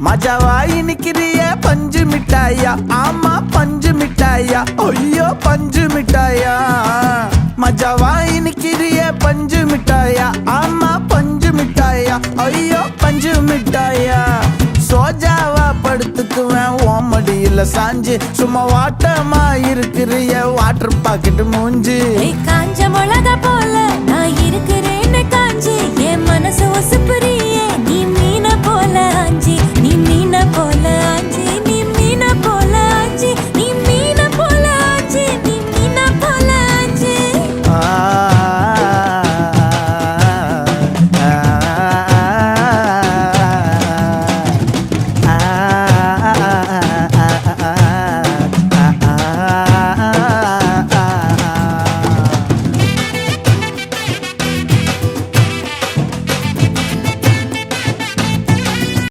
மஜாவாய் நிக்கிறிய பஞ்சு மிட்டாயா, ஆமா பஞ்சு மிட்டாயா, ஐயோ பஞ்சு மிட்டாயா. மஜாவாய் நிக்கிறிய பஞ்சு மிட்டாயா, ஆமா பஞ்சு மிட்டாயா, ஐயோ பஞ்சு மிட்டாயா. சோஜாவா படுத்துக்குவேன் ஓமடியில சாஞ்சு, சும்மா வாட்டமா இருக்கிறிய வாட்டர் பாக்கெட் மூஞ்சி. காஞ்ச மிளகா போல நான் இருக்கிறேன்னு காஞ்சி என் மனசு ஒசுப்புரி.